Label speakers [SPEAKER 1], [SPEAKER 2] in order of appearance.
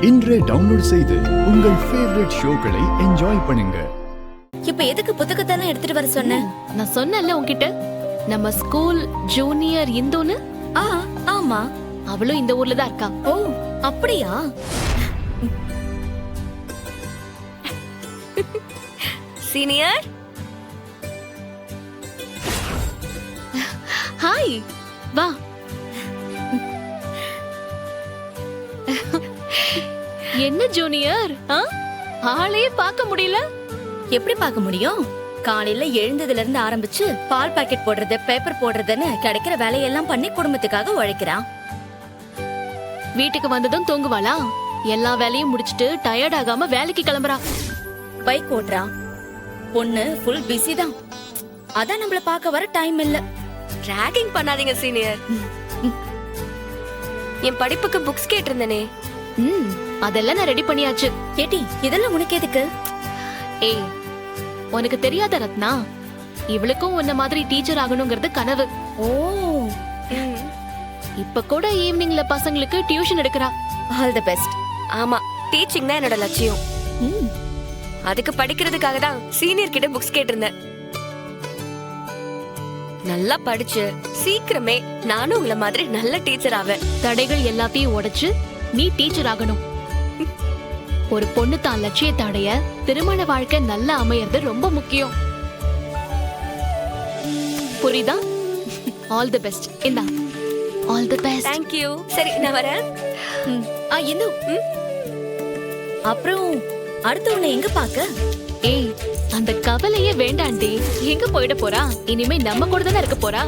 [SPEAKER 1] இன்றே டவுன்லோட் செய்து உங்கள் ஃபேவரட் ஷோக்களை என்ஜாய் பண்ணுங்க.
[SPEAKER 2] இப்ப எதுக்கு புத்தகத்தெல்லாம் எடுத்துட்டு வர சொன்ன?
[SPEAKER 3] நான் சொன்னேன்ல உன்கிட்ட, நம்ம ஸ்கூல் ஜூனியர் இந்துன்னு.
[SPEAKER 2] ஆமா,
[SPEAKER 3] அவளும் இந்த ஊர்ல தான் இருக்கா.
[SPEAKER 2] ஓ அப்படியா?
[SPEAKER 4] சீனியர்,
[SPEAKER 3] ஹாய், வா. என்ன ஜூனியர், ஆளே பார்க்க முடியல.
[SPEAKER 2] எப்படி பார்க்க முடியும்? காலையில எழுந்ததுல இருந்து ஆரம்பிச்சு பால் பாக்கெட் போடுறது, பேப்பர் போடுறதுன்னு கிடைக்கிற வேலையெல்லாம் பண்ணி குடும்பத்துக்காக உழைக்கிறான்.
[SPEAKER 3] வீட்டுக்கு வந்ததும் தூங்குவாளா? எல்லா வேலையும் முடிச்சிட்டு டயர்ட் ஆகாம வேலைக்கு கிளம்புறா.
[SPEAKER 2] பைக் ஓட்டுறான். பொண்ணு ஃபுல் பிஸி தான். அதான் நம்மள பார்க்க வர டைம் இல்ல.
[SPEAKER 4] ராகிங் பண்ணாதீங்க சீனியர். என் படிப்புக்கு புக்ஸ் கேட்டிருந்தனே.
[SPEAKER 3] அதெல்லாம் நான் ரெடி பண்ணியாச்சு.
[SPEAKER 2] கேட்டி, இதெல்லாம் உனக்கு எதுக்கு?
[SPEAKER 3] ஏய், உனக்கு தெரியாத ரத்னா, இவளுக்கும் உன்ன மாதிரி டீச்சர் ஆகணுங்கிறது கனவு.
[SPEAKER 2] ஓ,
[SPEAKER 3] இப்ப கூட ஈவினிங்ல பசங்களுக்கு டியூஷன் எடுக்கிறா.
[SPEAKER 2] All the best.
[SPEAKER 4] ஆமா, டீச்சிங் தான் என்னோட லட்சியம். அதுக்கு படிக்கிறதுக்காக தான் சீனியர் கிட்ட புக்ஸ் கேட்டிருந்தேன். நல்லா படிச்சு சீக்கிரமே நானும் உங்களை மாதிரி நல்ல டீச்சர் ஆவேன்.
[SPEAKER 3] தடைகள் எல்லாத்தையும் உடைச்சு நீ டீச்சர் ஆகணும். ஒரு பொண்ணு தான் லட்சியத்தை அடைய திருமண வாழ்க்கை நல்லா அமையறது ரொம்ப முக்கியம். புரியுதா? All the best. இந்தா, all the best.
[SPEAKER 4] Thank you. சரி, நான் வரேன்.
[SPEAKER 2] இந்து, அப்புறம் அடுத்து உன்னை எங்க பாக்க?
[SPEAKER 3] ஏய், அந்த கவலையே வேண்டாண்டி. எங்க போயிட போறா? இனிமே நம்ம கூட தானே இருக்க போறா.